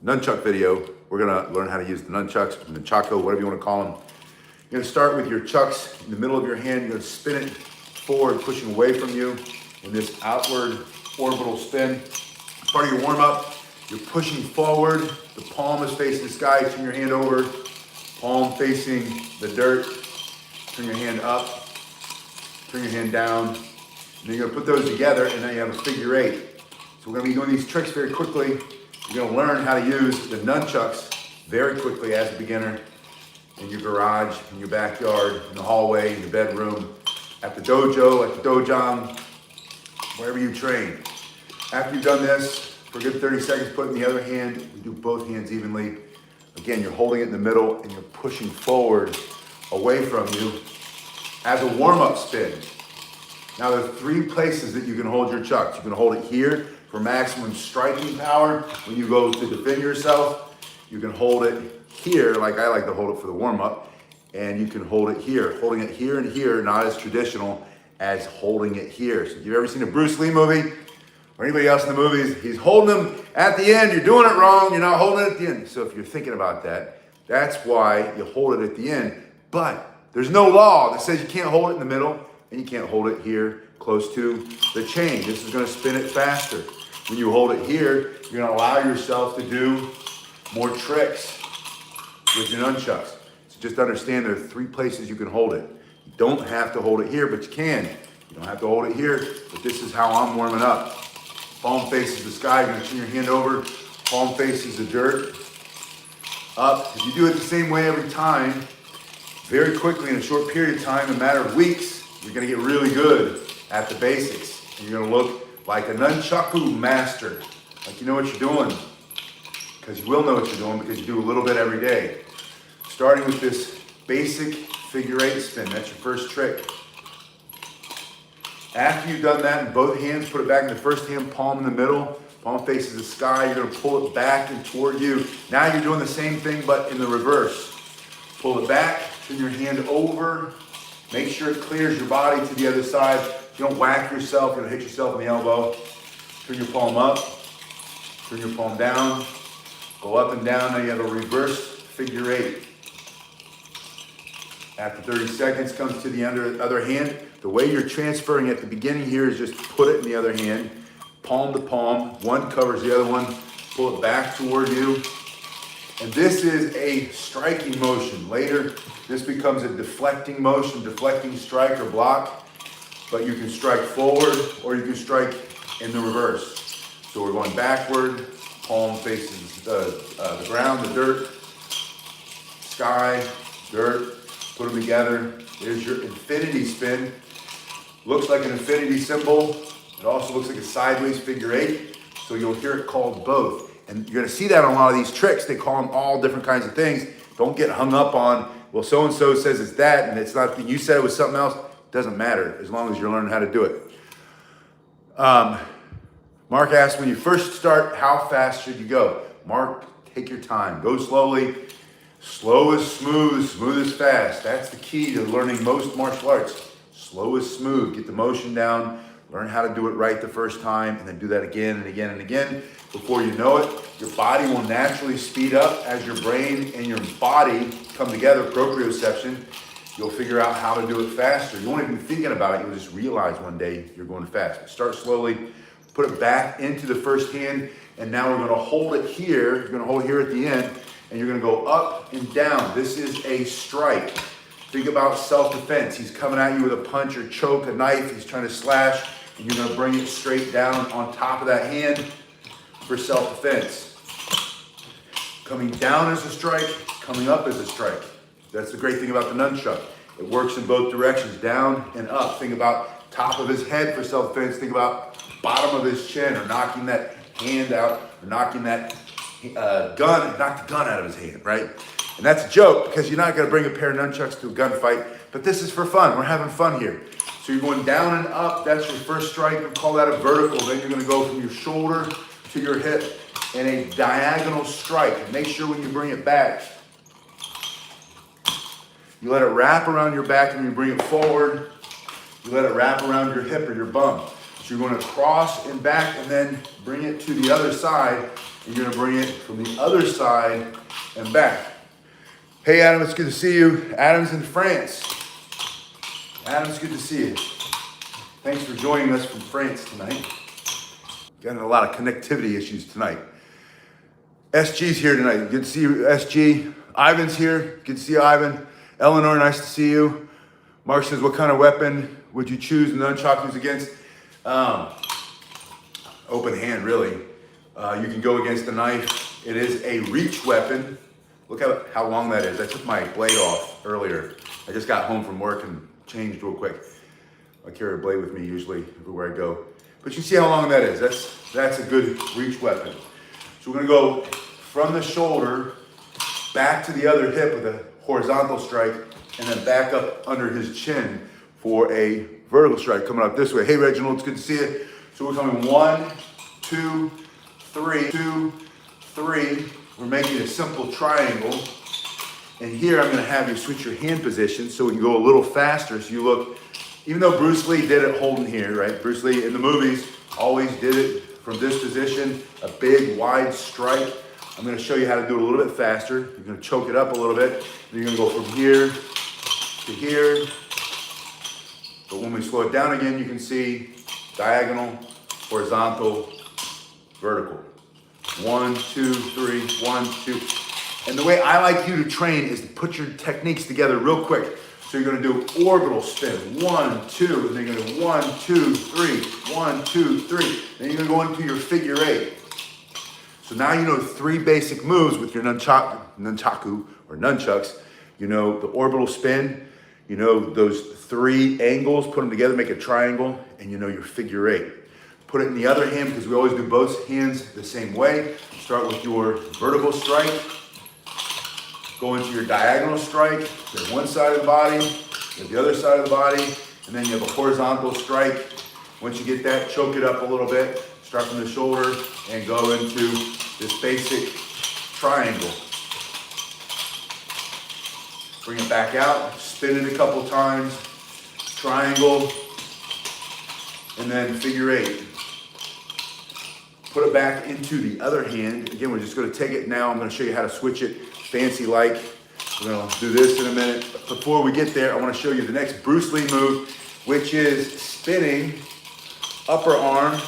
nunchuck video. We're gonna learn how to use the nunchucks, nunchaku, whatever you wanna call them. You're gonna start with your chucks in the middle of your hand. You're gonna spin it forward, pushing away from you in this outward orbital spin. Part of your warm up, you're pushing forward. The palm is facing the sky. Turn your hand over. Palm facing the dirt. Turn your hand up. Turn your hand down. And then you're gonna put those together and now you have a figure eight. So we're gonna be doing these tricks very quickly. You're gonna learn how to use the nunchucks very quickly as a beginner in your garage, in your backyard, in the hallway, in your bedroom, at the dojo, at the dojang, wherever you train. After you've done this, for a good 30 seconds, put it in the other hand. We do both hands evenly. Again, you're holding it in the middle and you're pushing forward away from you as a warm-up spin. Now there are three places that you can hold your chucks. You can hold it here for maximum striking power when you go to defend yourself. You can hold it here, like I like to hold it for the warm-up, and you can hold it here. Holding it here and here, not as traditional as holding it here. So if you've ever seen a Bruce Lee movie, or anybody else in the movies, he's holding them at the end, you're doing it wrong, you're not holding it at the end. So if you're thinking about that, that's why you hold it at the end. But there's no law that says you can't hold it in the middle, and you can't hold it here close to the chain. This is gonna spin it faster. When you hold it here, you're gonna allow yourself to do more tricks with your nunchucks. So just understand there are three places you can hold it. You don't have to hold it here, but you can. You don't have to hold it here, but this is how I'm warming up. Palm faces the sky, you're gonna turn your hand over. Palm faces the dirt, up. If you do it the same way every time, very quickly in a short period of time, in a matter of weeks, you're gonna get really good at the basics. And you're gonna look like a nunchaku master, like you know what you're doing. Because you will know what you're doing because you do a little bit every day. Starting with this basic figure eight spin, that's your first trick. After you've done that in both hands, put it back in the first hand, palm in the middle, palm faces the sky, you're gonna pull it back and toward you. Now you're doing the same thing but in the reverse. Pull it back, turn your hand over, make sure it clears your body to the other side. You don't whack yourself, you're gonna hit yourself in the elbow. Turn your palm up, turn your palm down, go up and down, now you have a reverse figure eight. After 30 seconds, comes to the other hand. The way you're transferring at the beginning here is just put it in the other hand, palm to palm, one covers the other one, pull it back toward you. And this is a striking motion. Later, this becomes a deflecting motion, deflecting strike or block, but you can strike forward or you can strike in the reverse. So we're going backward, palm faces the ground, the dirt, sky, dirt, put them together. There's your infinity spin. Looks like an infinity symbol. It also looks like a sideways figure eight. So you'll hear it called both. And you're gonna see that on a lot of these tricks. They call them all different kinds of things. Don't get hung up on, well, so-and-so says it's that, and it's not, you said it was something else. It doesn't matter as long as you're learning how to do it. Mark asked, when you first start, how fast should you go? Mark, take your time. Go slowly. Slow is smooth, smooth is fast. That's the key to learning most martial arts. Slow is smooth. Get the motion down. Learn how to do it right the first time, and then do that again and again and again. Before you know it, your body will naturally speed up as your brain and your body come together, proprioception. You'll figure out how to do it faster. You won't even be thinking about it. You'll just realize one day you're going fast. Start slowly. Put it back into the first hand, and now we're going to hold it here. You're going to hold it here at the end, and you're going to go up and down. This is a strike. Think about self-defense. He's coming at you with a punch or choke, a knife. He's trying to slash, and you're going to bring it straight down on top of that hand for self-defense. Coming down as a strike, coming up as a strike. That's the great thing about the nunchuck. It works in both directions, down and up. Think about top of his head for self-defense. Think about bottom of his chin, or knocking that hand out, or knocking that gun, knock the gun out of his hand, right? And that's a joke because you're not going to bring a pair of nunchucks to a gunfight, but this is for fun. We're having fun here. So you're going down and up. That's your first strike. We call that a vertical. Then you're going to go from your shoulder to your hip in a diagonal strike. And make sure when you bring it back, you let it wrap around your back, and you bring it forward. You let it wrap around your hip or your bum. So you're going to cross and back and then bring it to the other side. And you're going to bring it from the other side and back. Hey Adam, it's good to see you. Adam's in France. Adam, it's good to see you. Thanks for joining us from France tonight. Got a lot of connectivity issues tonight. SG's here tonight. Good to see you, SG. Ivan's here. Good to see you, Ivan. Eleanor, nice to see you. Mark says, what kind of weapon would you choose nunchakus against? Open hand, really. You can go against a knife. It is a reach weapon. Look how long that is. I took my blade off earlier. I just got home from work and changed real quick. I carry a blade with me usually everywhere I go. But you see how long that is. That's a good reach weapon. So we're gonna go from the shoulder back to the other hip with a horizontal strike and then back up under his chin for a vertical strike coming up this way. Hey Reginald, it's good to see you. So we're coming 1, 2, 3, 2, 3. We're making a simple triangle. And here I'm gonna have you switch your hand position so we can go a little faster so you look, even though Bruce Lee did it holding here, right? Bruce Lee in the movies always did it from this position, a big wide strike. I'm gonna show you how to do it a little bit faster. You're gonna choke it up a little bit. And you're gonna go from here to here. But when we slow it down again, you can see diagonal, horizontal, vertical. 1, 2, 3, 1, 2. And the way I like you to train is to put your techniques together real quick. So you're gonna do orbital spin, 1, 2, and then you're gonna 1, 2, 3, 1, 2, 3. Then you're gonna go into your figure 8. So now you know 3 basic moves with your nunchaku or nunchucks. You know the orbital spin, you know those 3 angles, put them together, make a triangle, and you know your figure 8. Put it in the other hand because we always do both hands the same way. Start with your vertical strike. Go into your diagonal strike. You have one side of the body, you have the other side of the body, and then you have a horizontal strike. Once you get that, choke it up a little bit. Start from the shoulder and go into this basic triangle. Bring it back out, spin it a couple times, triangle, and then figure 8. Put it back into the other hand. Again, we're just gonna take it now. I'm gonna show you how to switch it fancy like. We're gonna do this in a minute. But before we get there, I wanna show you the next Bruce Lee move, which is spinning, upper arm,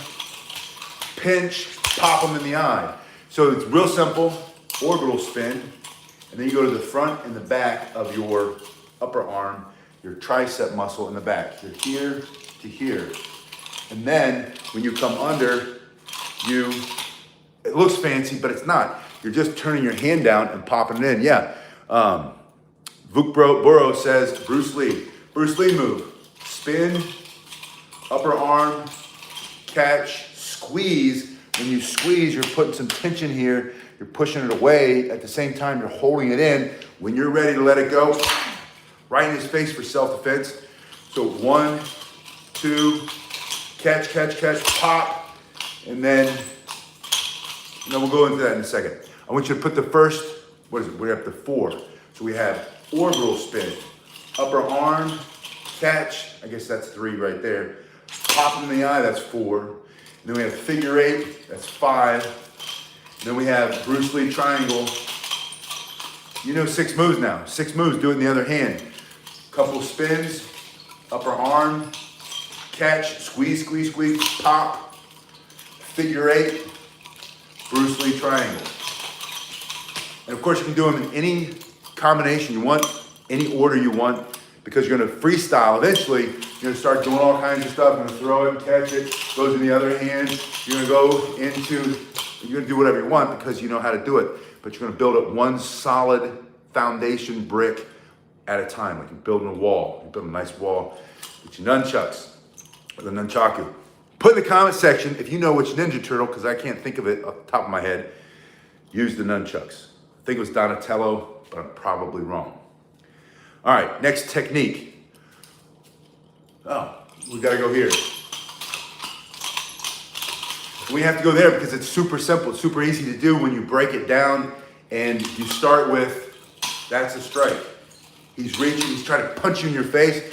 pinch, pop him in the eye. So it's real simple, orbital spin, and then you go to the front and the back of your upper arm, your tricep muscle in the back. You're here to here. And then when you come under, it looks fancy, but it's not. You're just turning your hand down and popping it in. Yeah. Vuk Boro says, Bruce Lee move. Spin, upper arm, catch, squeeze. When you squeeze, you're putting some tension here. You're pushing it away. At the same time, you're holding it in. When you're ready to let it go, right in his face for self-defense. So 1, 2, catch, pop. And then we'll go into that in a second. I want you to put the first, we're up to 4. So we have orbital spin, upper arm, catch, I guess that's 3 right there. Pop in the eye, that's 4. And then we have figure 8, that's 5. And then we have Bruce Lee triangle. You know 6 moves now. 6 moves, do it in the other hand. Couple spins, upper arm, catch, squeeze, pop. Figure 8, Bruce Lee triangle. And of course you can do them in any combination you want, any order you want, because you're gonna freestyle. Eventually, you're gonna start doing all kinds of stuff. You're gonna throw it and catch it, goes in the other hand. You're gonna go into, you're gonna do whatever you want because you know how to do it, but you're gonna build up one solid foundation brick at a time. Like you're building a wall. You build a nice wall with your nunchucks, or the nunchaku. Put in the comment section if you know which Ninja Turtle, because I can't think of it off the top of my head, used the nunchucks. I think it was Donatello, but I'm probably wrong. All right, next technique. Oh, we gotta go here. We have to go there because it's super simple. It's super easy to do when you break it down and you start with, that's a strike. He's reaching, he's trying to punch you in your face,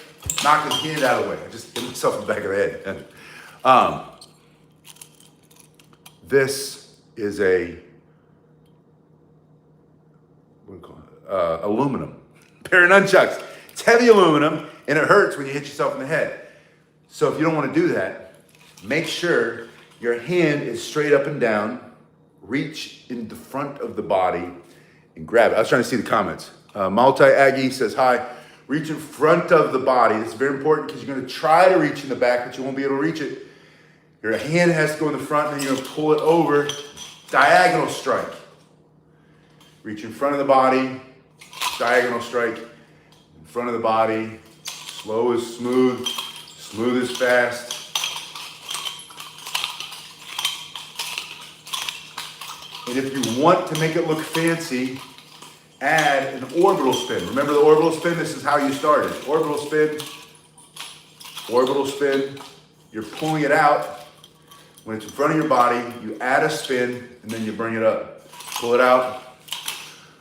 knock his hand out of the way. I just hit myself in the back of the head. Um, this is a, what do you call it? Aluminum pair of nunchucks. It's heavy aluminum and it hurts when you hit yourself in the head. So if you don't want to do that, make sure your hand is straight up and down. Reach in the front of the body and grab it. I was trying to see the comments. Multi-Aggie says, hi. Reach in front of the body. This is very important because you're going to try to reach in the back, but you won't be able to reach it. Your hand has to go in the front, and then you're going to pull it over. Diagonal strike. Reach in front of the body. Diagonal strike. In front of the body. Slow is smooth. Smooth is fast. And if you want to make it look fancy, add an orbital spin. Remember the orbital spin? This is how you started. Orbital spin, orbital spin. You're pulling it out. When it's in front of your body, you add a spin, and then you bring it up. Pull it out.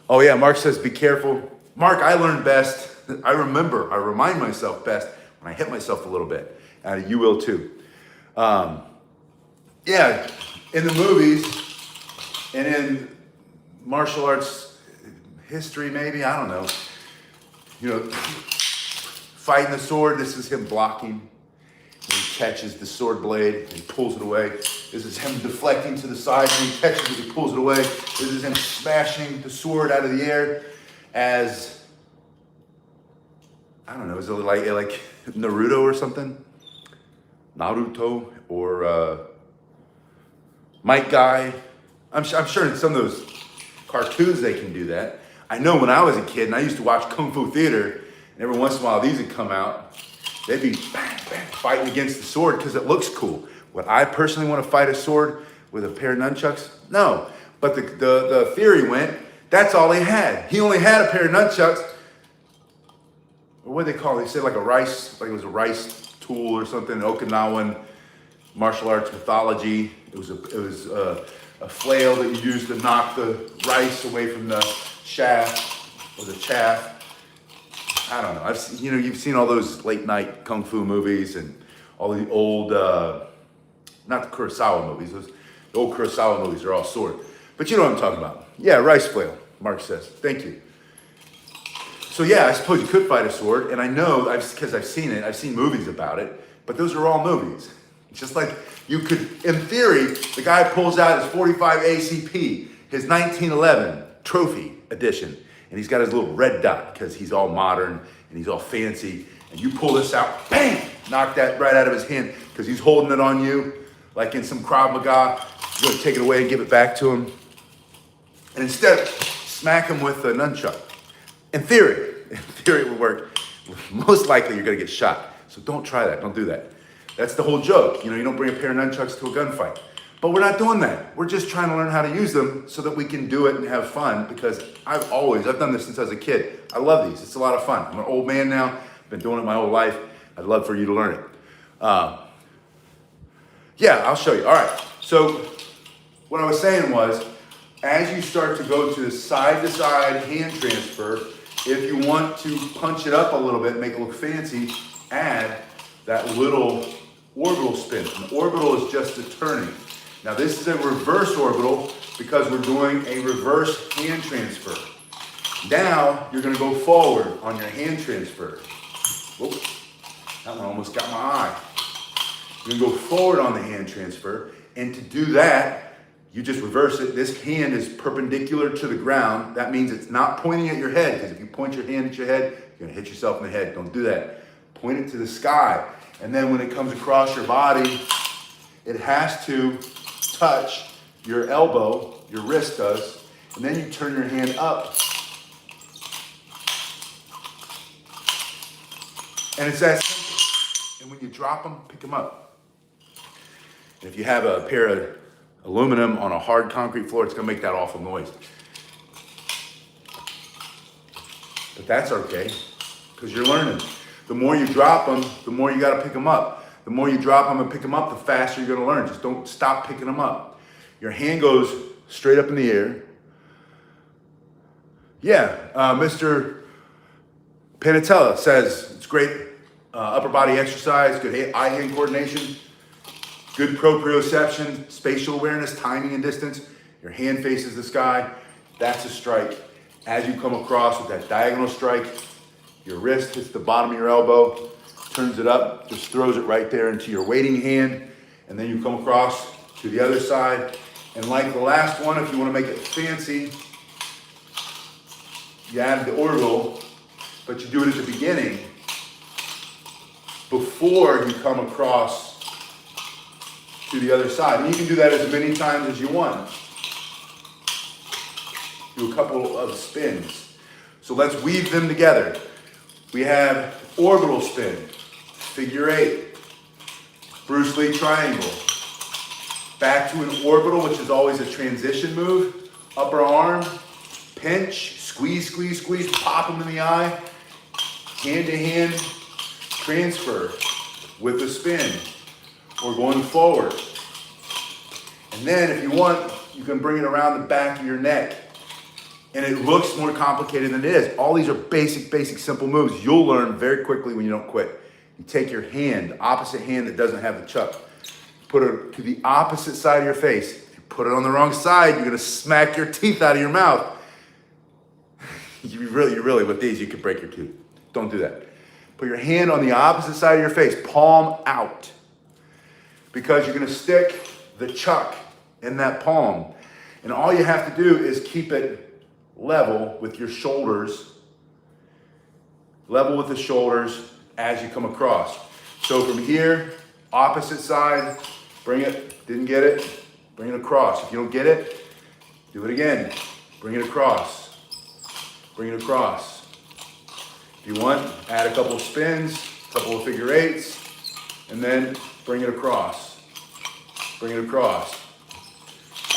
Oh yeah, Mark says, be careful. Mark, I learned best. I remind myself best when I hit myself a little bit. And you will too. Yeah, in the movies and in martial arts history, maybe, I don't know. You know, fighting the sword, this is him blocking. He catches the sword blade and he pulls it away. This is him deflecting to the side and he catches it, he pulls it away. This is him smashing the sword out of the air as, I don't know, is it like Naruto or something? Naruto or Mike Guy. I'm sure in some of those cartoons they can do that. I know when I was a kid and I used to watch Kung Fu Theater, and every once in a while these would come out, they'd be bang, bang, fighting against the sword because it looks cool. Would I personally want to fight a sword with a pair of nunchucks? No. But the theory went, that's all he had. He only had a pair of nunchucks. Or what do they call it? They said like it was a rice tool or something, Okinawan martial arts mythology. It was a flail that you used to knock the rice away from the shaft or the chaff. I don't know. You've seen all those late night kung fu movies and all the old, not the Kurosawa movies. The old Kurosawa movies are all sword. But you know what I'm talking about. Yeah, rice flail, Mark says. Thank you. So yeah, I suppose you could fight a sword, and I know, because I've seen it, I've seen movies about it, but those are all movies. It's just like you could, in theory, the guy pulls out his 45 ACP, his 1911 trophy edition, and he's got his little red dot because he's all modern and he's all fancy, and you pull this out, bang, knock that right out of his hand because he's holding it on you, like in some Krav Maga, you're gonna take it away and give it back to him, and instead, smack him with a nunchuck. In theory it would work. Most likely you're gonna get shot. So don't try that, don't do that. That's the whole joke. You don't bring a pair of nunchucks to a gunfight. But we're not doing that. We're just trying to learn how to use them so that we can do it and have fun because I've done this since I was a kid. I love these, it's a lot of fun. I'm an old man now, I've been doing it my whole life. I'd love for you to learn it. Yeah, I'll show you. All right, so what I was saying was, as you start to go to the side-to-side hand transfer, if you want to punch it up a little bit, make it look fancy, add that little orbital spin. An orbital is just a turning. Now this is a reverse orbital because we're doing a reverse hand transfer. Now you're gonna go forward on your hand transfer. Whoop, that one almost got my eye. You're gonna go forward on the hand transfer, and to do that, you just reverse it. This hand is perpendicular to the ground. That means it's not pointing at your head, because if you point your hand at your head, you're gonna hit yourself in the head. Don't do that. Point it to the sky. And then when it comes across your body, it has to touch your elbow, your wrist does, and then you turn your hand up. And it's that simple. And when you drop them, pick them up. And if you have a pair of aluminum on a hard concrete floor, it's gonna make that awful noise. But that's okay, because you're learning. The more you drop them, the more you gotta pick them up. The more you drop them and pick them up, the faster you're gonna learn. Just don't stop picking them up. Your hand goes straight up in the air. Yeah, Mr. Panatella says it's great upper body exercise, good eye-hand coordination. Good proprioception, spatial awareness, timing and distance. Your hand faces the sky. That's a strike. As you come across with that diagonal strike, your wrist hits the bottom of your elbow, turns it up, just throws it right there into your waiting hand, and then you come across to the other side. And like the last one, if you want to make it fancy, you add the orbital, but you do it at the beginning before you come across to the other side. And you can do that as many times as you want. Do a couple of spins. So let's weave them together. We have orbital spin, figure 8, Bruce Lee triangle, back to an orbital, which is always a transition move, upper arm, pinch, squeeze, squeeze, squeeze, pop them in the eye, hand to hand, transfer with a spin, or going forward. And then if you want, you can bring it around the back of your neck. And it looks more complicated than it is. All these are basic, simple moves you'll learn very quickly when you don't quit. You take your hand, the opposite hand that doesn't have the chuck, put it to the opposite side of your face. If you put it on the wrong side, you're gonna smack your teeth out of your mouth. You really, with these, you could break your tooth. Don't do that. Put your hand on the opposite side of your face, palm out. Because you're gonna stick the chuck in that palm. And all you have to do is keep it level with your shoulders, level with the shoulders as you come across. So from here, opposite side, bring it, didn't get it, bring it across. If you don't get it, do it again. Bring it across, bring it across. If you want, add a couple of spins, a couple of figure 8s, and then bring it across, bring it across.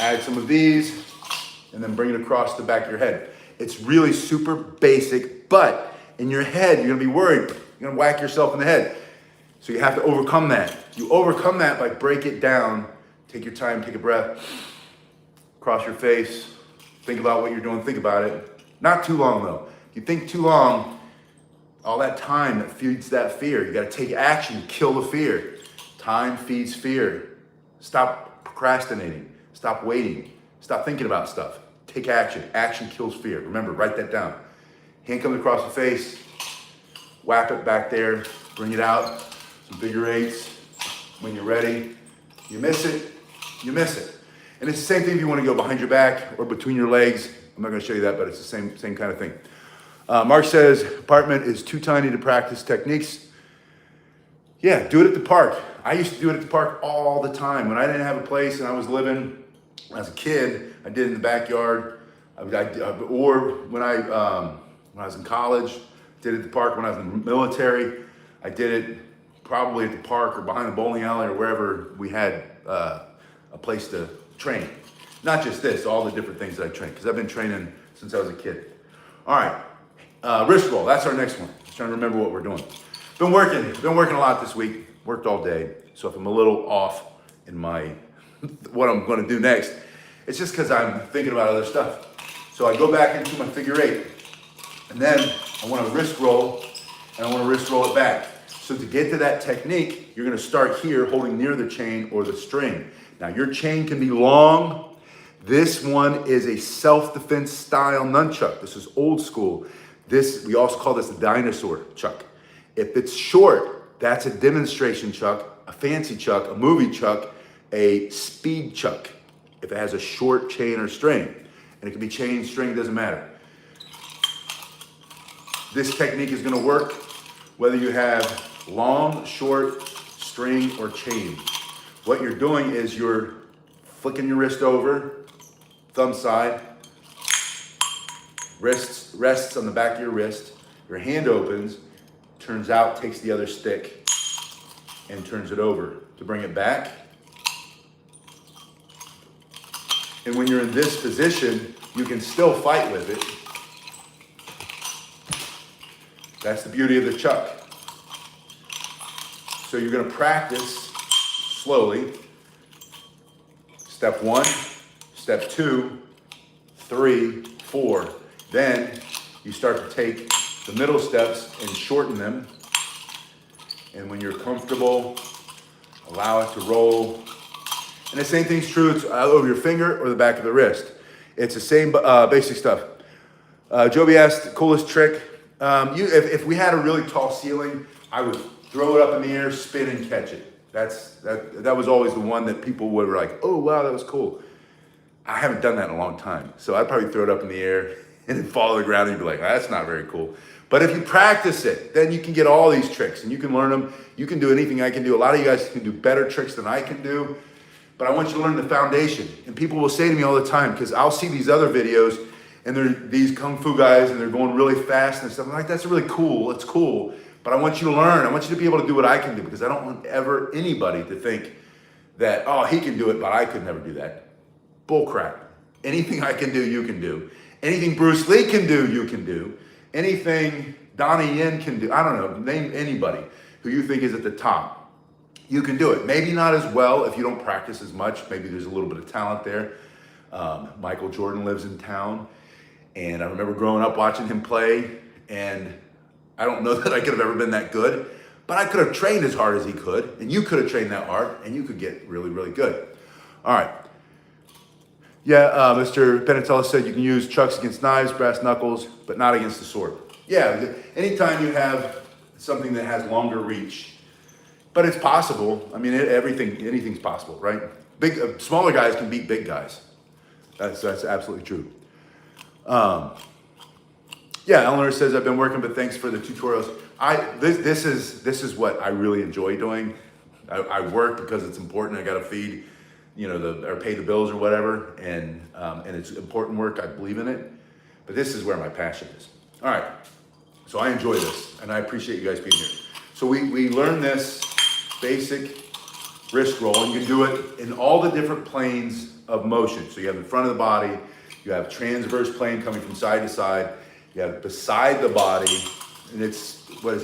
Add some of these, and then bring it across the back of your head. It's really super basic, but in your head, you're gonna be worried. You're gonna whack yourself in the head. So you have to overcome that. You overcome that by break it down. Take your time, take a breath. Cross your face. Think about what you're doing, think about it. Not too long though. If you think too long, all that time that feeds that fear. You gotta take action, kill the fear. Time feeds fear. Stop procrastinating, stop waiting. Stop thinking about stuff. Take action. Action kills fear. Remember, write that down. Hand comes across the face. Whap it back there. Bring it out. Some figure 8s. When you're ready, you miss it, you miss it. And it's the same thing if you want to go behind your back or between your legs. I'm not going to show you that, but it's the same kind of thing. Mark says, apartment is too tiny to practice techniques. Yeah, do it at the park. I used to do it at the park all the time. When I didn't have a place and I was living as a kid, I did it in the backyard, or when I was in college, did it at the park. When I was in the military, I did it probably at the park or behind the bowling alley or wherever we had a place to train. Not just this, all the different things that I trained, because I've been training since I was a kid. All right, wrist roll, that's our next one. Just trying to remember what we're doing. Been working a lot this week, worked all day, so if I'm a little off in my what I'm going to do next, it's just because I'm thinking about other stuff. So I go back into my figure 8, and then I want to wrist roll, and I want to wrist roll it back. So to get to that technique, you're going to start here holding near the chain or the string. Now your chain can be long. This one is a self-defense style nunchuck. This is old school. We also call this the dinosaur chuck. If it's short, that's a demonstration chuck, a fancy chuck, a movie chuck, a speed chuck, if it has a short chain or string. And it can be chain, string, doesn't matter. This technique is gonna work whether you have long, short, string, or chain. What you're doing is you're flicking your wrist over, thumb side, rests on the back of your wrist, your hand opens, turns out, takes the other stick, and turns it over to bring it back. And when you're in this position, you can still fight with it. That's the beauty of the chuck. So you're gonna practice slowly. Step 1, step 2, 3, 4. Then you start to take the middle steps and shorten them. And when you're comfortable Allow it to roll. And the same thing's true over your finger or the back of the wrist. It's the same basic stuff. Joby asked, the coolest trick. If we had a really tall ceiling, I would throw it up in the air, spin and catch it. That was always the one that people were like, oh wow, that was cool. I haven't done that in a long time. So I'd probably throw it up in the air and then fall to the ground and you'd be like, that's not very cool. But if you practice it, then you can get all these tricks and you can learn them. You can do anything I can do. A lot of you guys can do better tricks than I can do. But I want you to learn the foundation. And people will say to me all the time, because I'll see these other videos and they're these kung fu guys and they're going really fast and stuff. I'm like, that's really cool. It's cool. But I want you to learn. I want you to be able to do what I can do, because I don't want ever anybody to think that, oh, he can do it, but I could never do that. Bull crap. Anything I can do, you can do. Anything Bruce Lee can do, you can do. Anything Donnie Yen can do, I don't know, name anybody who you think is at the top. You can do it. Maybe not as well if you don't practice as much. Maybe there's a little bit of talent there. Michael Jordan lives in town. And I remember growing up watching him play, and I don't know that I could have ever been that good, but I could have trained as hard as he could, and you could have trained that hard, and you could get really, really good. All right. Yeah, Mr. Penatella said you can use chucks against knives, brass knuckles, but not against the sword. Yeah, anytime you have something that has longer reach, but it's possible. I mean, anything's possible, right? Smaller guys can beat big guys. That's absolutely true. Yeah, Eleanor says, I've been working, but thanks for the tutorials. This is what I really enjoy doing. I work because it's important. I got to feed, or pay the bills or whatever, and it's important work. I believe in it, but this is where my passion is. All right, so I enjoy this, and I appreciate you guys being here. So we learned this basic wrist roll, and you can do it in all the different planes of motion. So you have in front of the body, you have transverse plane coming from side to side. You have beside the body, and it's,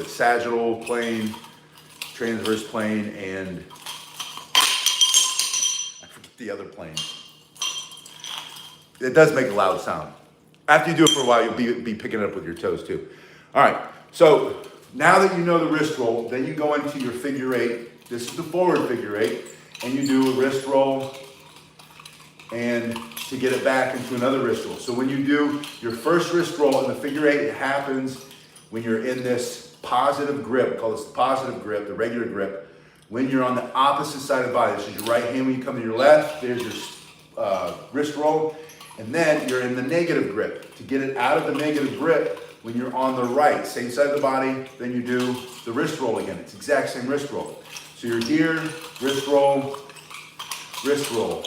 sagittal plane, transverse plane, and I forget the other plane. It does make a loud sound. After you do it for a while, you'll be picking it up with your toes too. All right, so now that you know the wrist roll, then you go into your figure eight. This is the forward figure eight, and you do a wrist roll, and to get it back into another wrist roll. So when you do your first wrist roll in the figure eight, it happens when you're in this positive grip. We call this the positive grip, the regular grip. When you're on the opposite side of the body, this is your right hand when you come to your left, there's your wrist roll, and then you're in the negative grip. To get it out of the negative grip, when you're on the right, same side of the body, then you do the wrist roll again. It's the exact same wrist roll. So you're here, wrist roll, wrist roll.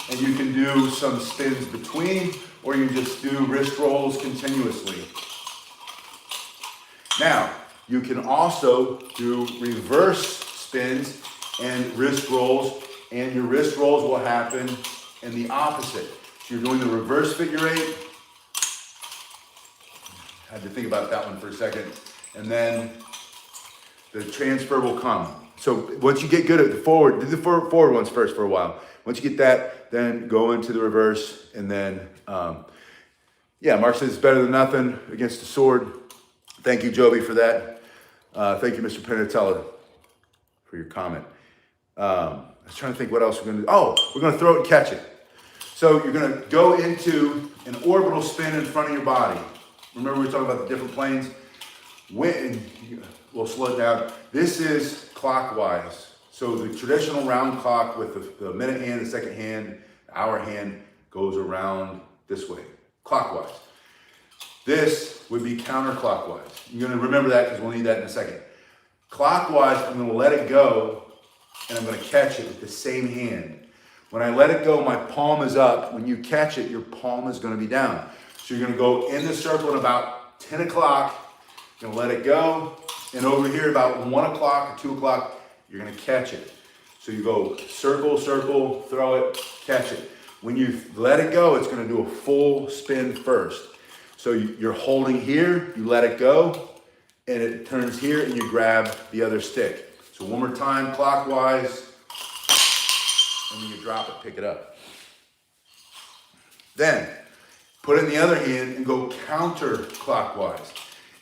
And you can do some spins between, or you just do wrist rolls continuously. Now, you can also do reverse spins and wrist rolls, and your wrist rolls will happen in the opposite. So you're doing the reverse figure eight. I had to think about that one for a second. And then the transfer will come. So once you get good at the forward, do the forward ones first for a while. Once you get that, then go into the reverse, and then, Mark says it's better than nothing against the sword. Thank you, Joby, for that. Thank you, Mr. Penatella, for your comment. I was trying to think what else we're going to do. Oh, we're going to throw it and catch it. So you're going to go into an orbital spin in front of your body. Remember we were talking about the different planes? We'll slow it down. This is clockwise. So the traditional round clock with the minute hand, the second hand, the hour hand goes around this way, clockwise. This would be counterclockwise. You're going to remember that because we'll need that in a second. Clockwise, I'm going to let it go, and I'm going to catch it with the same hand. When I let it go, my palm is up. When you catch it, your palm is going to be down. So you're going to go in the circle at about 10 o'clock. You're going to let it go. And over here, about 1 o'clock or 2 o'clock, you're going to catch it. So you go circle, circle, throw it, catch it. When you let it go, it's going to do a full spin first. So you're holding here, you let it go, and it turns here, and you grab the other stick. So one more time, clockwise, and then you drop it, pick it up. Then, put it in the other hand and go counterclockwise.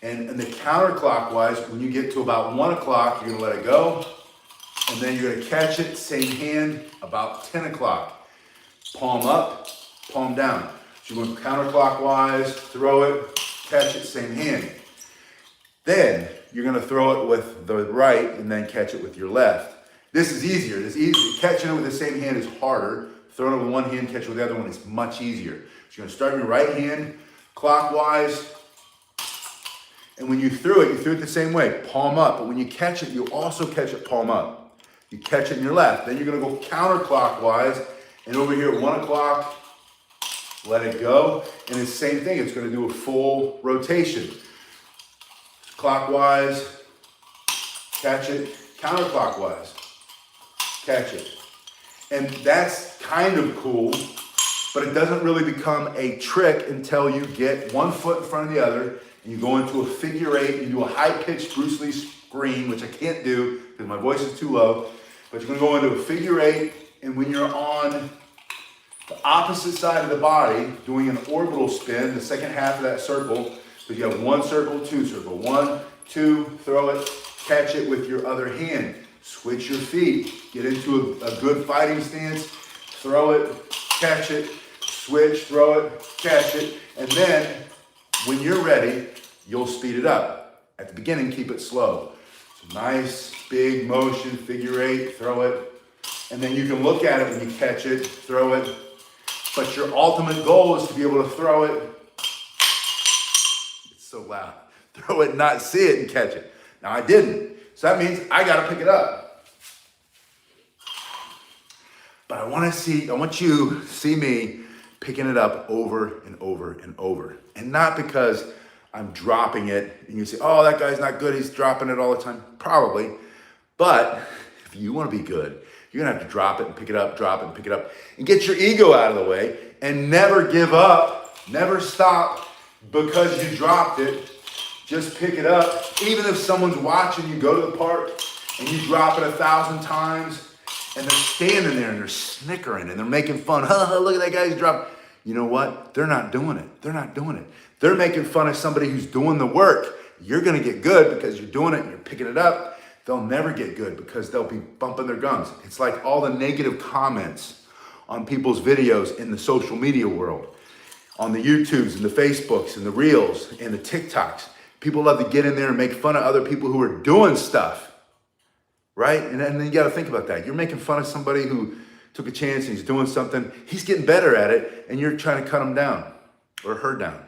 And in the counterclockwise, when you get to about 1 o'clock, you're going to let it go, And then you're gonna catch it, same hand, about 10 o'clock. Palm up, palm down. So you're going counterclockwise, throw it, catch it, same hand. Then you're gonna throw it with the right and then catch it with your left. This is easier. This is easier. Catching it with the same hand is harder. Throwing it with one hand, catch it with the other one is much easier. So you're gonna start your right hand clockwise. And when you threw it the same way, palm up. But when you catch it, you also catch it palm up. You catch it in your left. Then you're gonna go counterclockwise. And over here at 1 o'clock, let it go. And it's the same thing. It's gonna do a full rotation. Clockwise, catch it, counterclockwise, catch it. And that's kind of cool, but it doesn't really become a trick until you get one foot in front of the other and you go into a figure eight, you do a high-pitched Bruce Lee scream, which I can't do because my voice is too low, but you're gonna go into a figure eight, and when you're on the opposite side of the body, doing an orbital spin, the second half of that circle, but you have one circle, two circle, 1, 2, throw it, catch it with your other hand. Switch your feet, get into a good fighting stance, throw it, catch it, switch, throw it, catch it, and then when you're ready, you'll speed it up. At the beginning, keep it slow. So nice, big motion, figure eight, throw it, and then you can look at it when you catch it, throw it, but your ultimate goal is to be able to throw it. It's so loud. Throw it, not see it, and catch it. Now I didn't. So that means I gotta pick it up. But I want you to see me picking it up over and over and over. And not because I'm dropping it and you say, oh, that guy's not good, he's dropping it all the time. Probably. But if you wanna be good, you're gonna have to drop it and pick it up, drop it and pick it up, and get your ego out of the way and never give up, never stop because you dropped it. Just pick it up. Even if someone's watching you go to the park and you drop it 1,000 times and they're standing there and they're snickering and they're making fun. Look at that guy who's dropped. You know what? They're not doing it. They're not doing it. They're making fun of somebody who's doing the work. You're going to get good because you're doing it and you're picking it up. They'll never get good because they'll be bumping their gums. It's like all the negative comments on people's videos in the social media world, on the YouTubes and the Facebooks and the Reels and the TikToks. People love to get in there and make fun of other people who are doing stuff, right? And then you got to think about that. You're making fun of somebody who took a chance and he's doing something. He's getting better at it, and you're trying to cut him down or her down.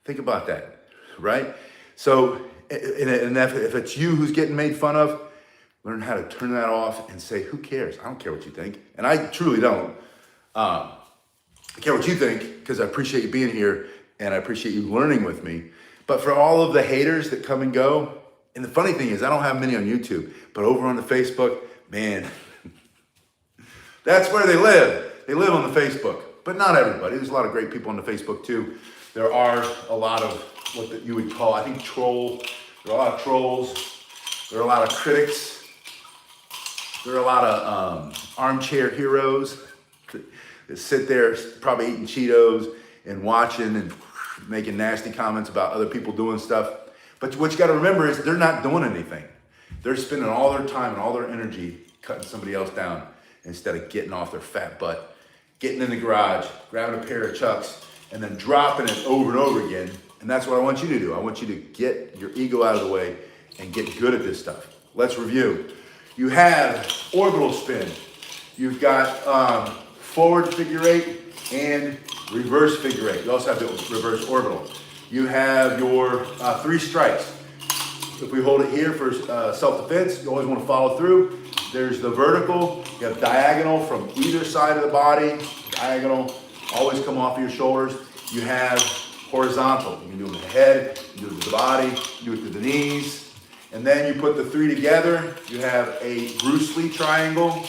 Think about that, right? So, and if it's you who's getting made fun of, learn how to turn that off and say, who cares? I don't care what you think. And I truly don't. I care what you think because I appreciate you being here and I appreciate you learning with me. But for all of the haters that come and go, and the funny thing is I don't have many on YouTube, but over on the Facebook, man, that's where they live. They live on the Facebook, but not everybody. There's a lot of great people on the Facebook too. There are a lot of what you would call, I think, troll. There are a lot of trolls. There are a lot of critics. There are a lot of armchair heroes that sit there probably eating Cheetos and watching and making nasty comments about other people doing stuff. But what you got to remember is they're not doing anything. They're spending all their time and all their energy cutting somebody else down instead of getting off their fat butt, getting in the garage, grabbing a pair of Chucks, and then dropping it over and over again. And that's what I want you to do. I want you to get your ego out of the way and get good at this stuff. Let's review. You have orbital spin. You've got forward figure eight and reverse figure eight. You also have the reverse orbital. You have your 3 strikes. If we hold it here for self-defense, you always want to follow through. There's the vertical. You have diagonal from either side of the body. Diagonal, always come off of your shoulders. You have horizontal. You can do it with the head, you can do it with the body, you can do it with the knees. And then you put the 3 together. You have a Bruce Lee triangle.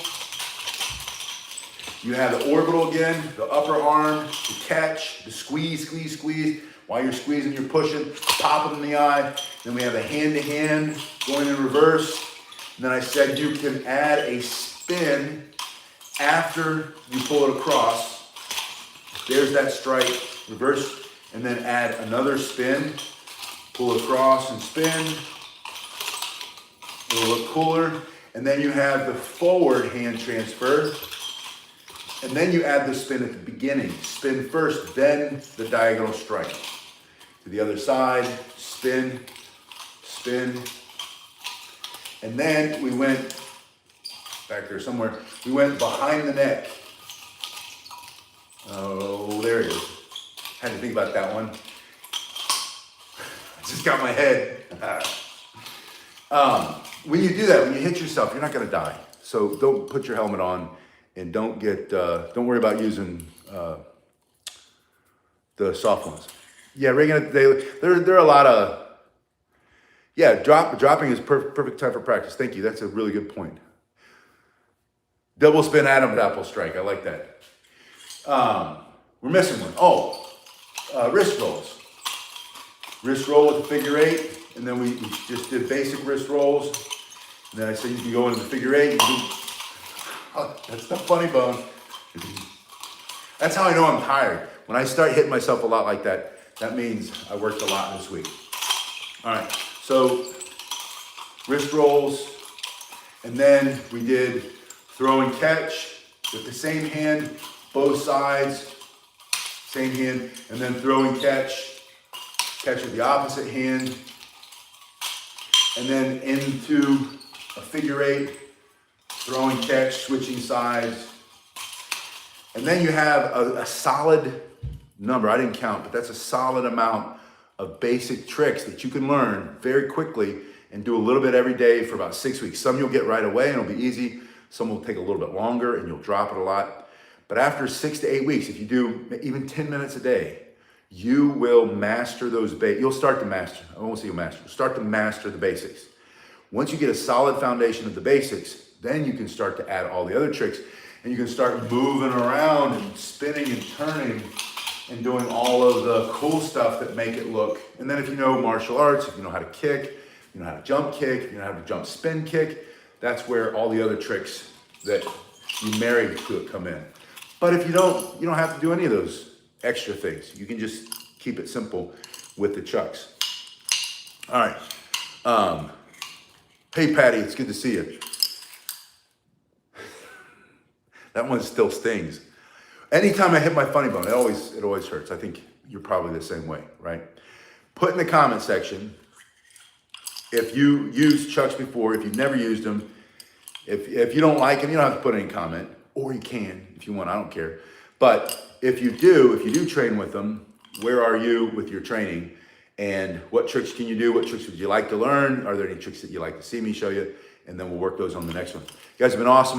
You have the orbital again, the upper arm, the catch, the squeeze, squeeze, squeeze. While you're squeezing, you're pushing, pop them in the eye. Then we have a hand-to-hand going in reverse. And then I said you can add a spin after you pull it across. There's that strike, reverse, and then add another spin. Pull across and spin. It'll look cooler. And then you have the forward hand transfer. And then you add the spin at the beginning. Spin first, then the diagonal strike. To the other side, spin, spin. And then we went, back there somewhere, we went behind the neck. Oh, there it is. Had to think about that one. I just got my head. When you do that, when you hit yourself, you're not gonna die. So don't put your helmet on and don't worry about using the soft ones. Yeah, Reagan, there are a lot of, yeah, dropping is perfect time for practice. Thank you, that's a really good point. Double spin Adam's apple strike, I like that. We're missing one. Oh, wrist rolls. Wrist roll with a figure eight, and then we just did basic wrist rolls. And then I said you can go into the figure eight. Oh, that's the funny bone. That's how I know I'm tired. When I start hitting myself a lot like that, that means I worked a lot this week. All right, so wrist rolls, and then we did throw and catch with the same hand, both sides, same hand, and then throw and catch with the opposite hand, and then into a figure eight, throw and catch, switching sides. And then you have a solid number, I didn't count, but that's a solid amount of basic tricks that you can learn very quickly and do a little bit every day for about 6 weeks. Some you'll get right away and it'll be easy. Some will take a little bit longer and you'll drop it a lot. But after 6 to 8 weeks, if you do even 10 minutes a day, you will master those you'll start to master, I won't say you'll master, you'll start to master the basics. Once you get a solid foundation of the basics, then you can start to add all the other tricks and you can start moving around and spinning and turning and doing all of the cool stuff that make it look. And then if you know martial arts, if you know how to kick, you know how to jump kick, you know how to jump spin kick, that's where all the other tricks that you marry to it come in. But if you don't have to do any of those extra things. You can just keep it simple with the chucks. All right. Hey, Patty, it's good to see you. That one still stings. Anytime I hit my funny bone, it always hurts. I think you're probably the same way, right? Put in the comment section if you used chucks before, if you've never used them, if you don't like them, you don't have to put any comment, or you can if you want, I don't care. But if you do train with them, where are you with your training? And what tricks can you do? What tricks would you like to learn? Are there any tricks that you'd like to see me show you? And then we'll work those on the next one. You guys have been awesome.